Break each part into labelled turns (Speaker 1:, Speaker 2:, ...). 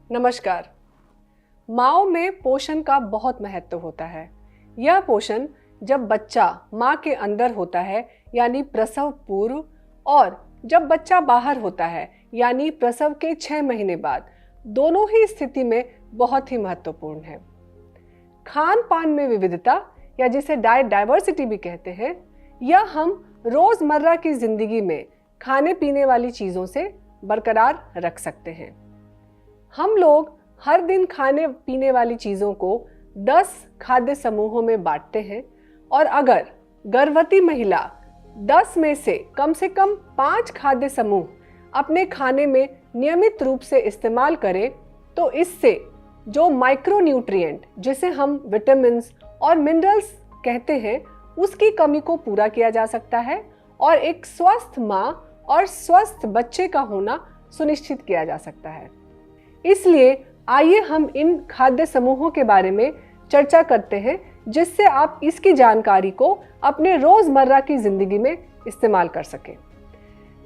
Speaker 1: नमस्कार। माँओं में पोषण का बहुत महत्व होता है। यह पोषण जब बच्चा माँ के अंदर होता है यानी प्रसव पूर्व, और जब बच्चा बाहर होता है यानी प्रसव के 6 महीने बाद, दोनों ही स्थिति में बहुत ही महत्वपूर्ण है। खान पान में विविधता या जिसे डाइट डाइवर्सिटी भी कहते हैं, यह हम रोजमर्रा की जिंदगी में खाने पीने वाली चीजों से बरकरार रख सकते हैं। हम लोग हर दिन खाने पीने वाली चीज़ों को 10 खाद्य समूहों में बांटते हैं, और अगर गर्भवती महिला 10 में से कम 5 खाद्य समूह अपने खाने में नियमित रूप से इस्तेमाल करे, तो इससे जो माइक्रोन्यूट्रिएंट जिसे हम विटामिन्स और मिनरल्स कहते हैं, उसकी कमी को पूरा किया जा सकता है और एक स्वस्थ माँ और स्वस्थ बच्चे का होना सुनिश्चित किया जा सकता है। इसलिए आइए हम इन खाद्य समूहों के बारे में चर्चा करते हैं, जिससे आप इसकी जानकारी को अपने रोजमर्रा की जिंदगी में इस्तेमाल कर सकें।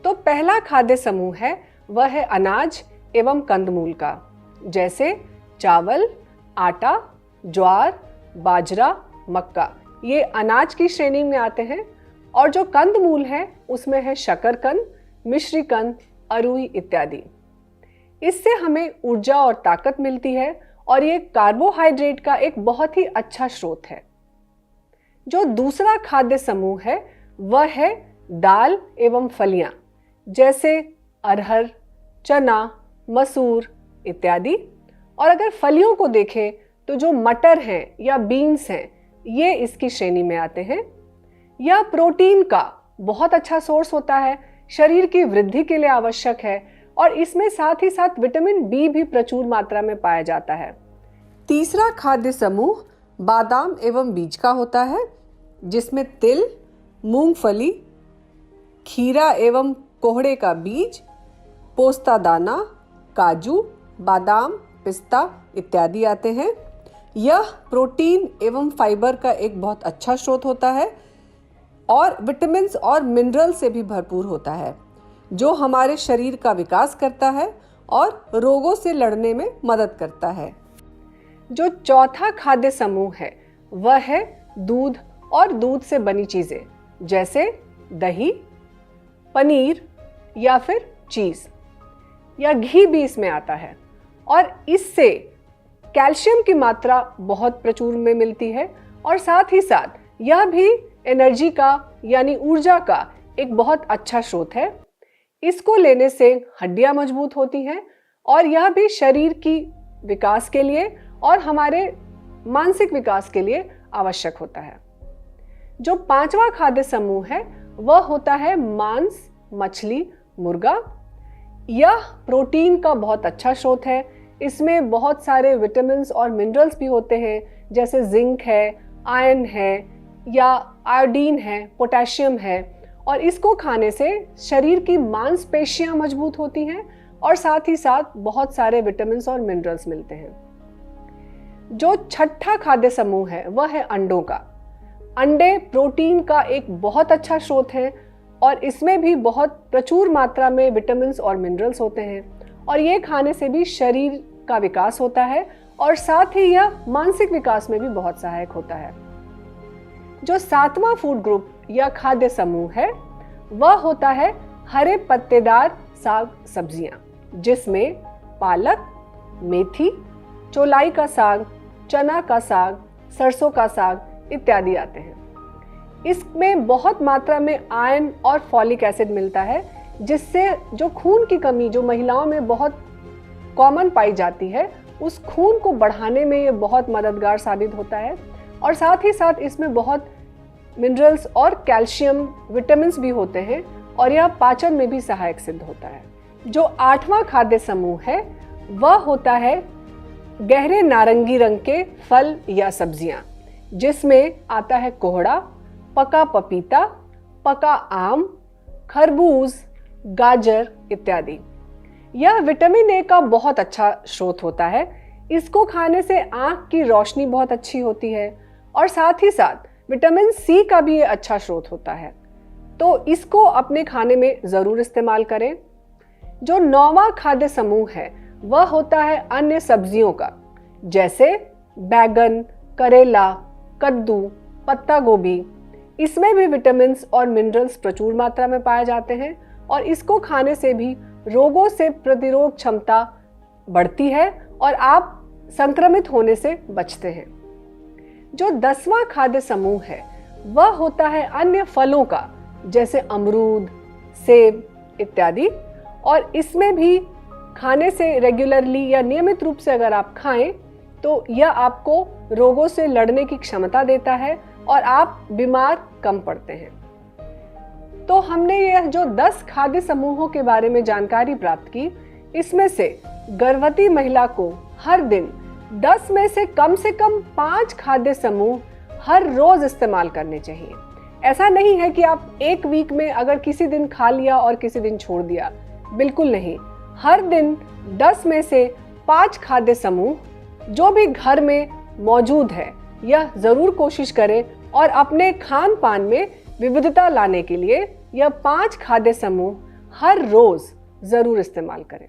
Speaker 1: तो पहला खाद्य समूह है वह है अनाज एवं कंदमूल का, जैसे चावल, आटा, ज्वार, बाजरा, मक्का, ये अनाज की श्रेणी में आते हैं। और जो कंदमूल है उसमें है शकरकंद, मिश्रीकंद, अरुई इत्यादि। इससे हमें ऊर्जा और ताकत मिलती है और ये कार्बोहाइड्रेट का एक बहुत ही अच्छा स्रोत है। जो दूसरा खाद्य समूह है वह है दाल एवं फलियां, जैसे अरहर, चना, मसूर इत्यादि। और अगर फलियों को देखें तो जो मटर हैं या बीन्स हैं, ये इसकी श्रेणी में आते हैं। यह प्रोटीन का बहुत अच्छा सोर्स होता है, शरीर की वृद्धि के लिए आवश्यक है, और इसमें साथ ही साथ विटामिन बी भी प्रचुर मात्रा में पाया जाता है। तीसरा खाद्य समूह बादाम एवं बीज का होता है, जिसमें तिल, मूंगफली, खीरा एवं कोहड़े का बीज, पोस्ता दाना, काजू, बादाम, पिस्ता इत्यादि आते हैं। यह प्रोटीन एवं फाइबर का एक बहुत अच्छा स्रोत होता है और विटामिन्स और मिनरल से भी भरपूर होता है, जो हमारे शरीर का विकास करता है और रोगों से लड़ने में मदद करता है। जो चौथा खाद्य समूह है वह है दूध और दूध से बनी चीज़ें, जैसे दही, पनीर या फिर चीज़ या घी भी इसमें आता है। और इससे कैल्शियम की मात्रा बहुत प्रचुर में मिलती है, और साथ ही साथ यह भी एनर्जी का यानी ऊर्जा का एक बहुत अच्छा स्रोत है। इसको लेने से हड्डियां मजबूत होती हैं, और यह भी शरीर की विकास के लिए और हमारे मानसिक विकास के लिए आवश्यक होता है। जो पांचवा खाद्य समूह है वह होता है मांस, मछली, मुर्गा। यह प्रोटीन का बहुत अच्छा स्रोत है। इसमें बहुत सारे विटामिन्स और मिनरल्स भी होते हैं, जैसे जिंक है, आयरन है या आयोडीन है, पोटेशियम है। और इसको खाने से शरीर की मांसपेशियां मजबूत होती हैं और साथ ही साथ बहुत सारे विटामिन्स और मिनरल्स मिलते हैं। जो छठा खाद्य समूह है वह है अंडों का। अंडे प्रोटीन का एक बहुत अच्छा स्रोत है, और इसमें भी बहुत प्रचुर मात्रा में विटामिन्स और मिनरल्स होते हैं, और ये खाने से भी शरीर का विकास होता है और साथ ही यह मानसिक विकास में भी बहुत सहायक होता है। जो सातवां फूड ग्रुप या खाद्य समूह है वह होता है हरे पत्तेदार साग सब्जियां, जिसमें पालक, मेथी, चौलाई का साग, चना का साग, सरसों का साग इत्यादि आते हैं। इसमें बहुत मात्रा में आयरन और फॉलिक एसिड मिलता है, जिससे जो खून की कमी जो महिलाओं में बहुत कॉमन पाई जाती है, उस खून को बढ़ाने में ये बहुत मददगार साबित होता है। और साथ ही साथ इसमें बहुत मिनरल्स और कैल्शियम, विटामिन्स भी होते हैं, और यह पाचन में भी सहायक सिद्ध होता है। जो आठवां खाद्य समूह है वह होता है गहरे नारंगी रंग के फल या सब्जियां, जिसमें आता है कोहड़ा, पका पपीता, पका आम, खरबूज, गाजर इत्यादि। यह विटामिन ए का बहुत अच्छा स्रोत होता है। इसको खाने से आंख की रोशनी बहुत अच्छी होती है, और साथ ही साथ विटामिन सी का भी ये अच्छा स्रोत होता है। तो इसको अपने खाने में ज़रूर इस्तेमाल करें। जो 9वां खाद्य समूह है वह होता है अन्य सब्जियों का, जैसे बैगन, करेला, कद्दू, पत्ता गोभी। इसमें भी विटामिन और मिनरल्स प्रचुर मात्रा में पाए जाते हैं और इसको खाने से भी रोगों से प्रतिरोध क्षमता बढ़ती है और आप संक्रमित होने से बचते हैं। जो 10वां खाद्य समूह है वह होता है अन्य फलों का, जैसे अमरूद, सेब इत्यादि। और इसमें भी खाने से रेगुलरली या नियमित रूप से अगर आप खाएं तो यह आपको रोगों से लड़ने की क्षमता देता है और आप बीमार कम पड़ते हैं। तो हमने यह जो 10 खाद्य समूहों के बारे में जानकारी प्राप्त की, इसमें से गर्भवती महिला को हर दिन 10 में से कम 5 खाद्य समूह हर रोज इस्तेमाल करने चाहिए। ऐसा नहीं है कि आप एक वीक में अगर किसी दिन खा लिया और किसी दिन छोड़ दिया, बिल्कुल नहीं। हर दिन 10 में से 5 खाद्य समूह जो भी घर में मौजूद है यह जरूर कोशिश करें और अपने खान पान में विविधता लाने के लिए यह 5 खाद्य समूह हर रोज जरूर इस्तेमाल करें।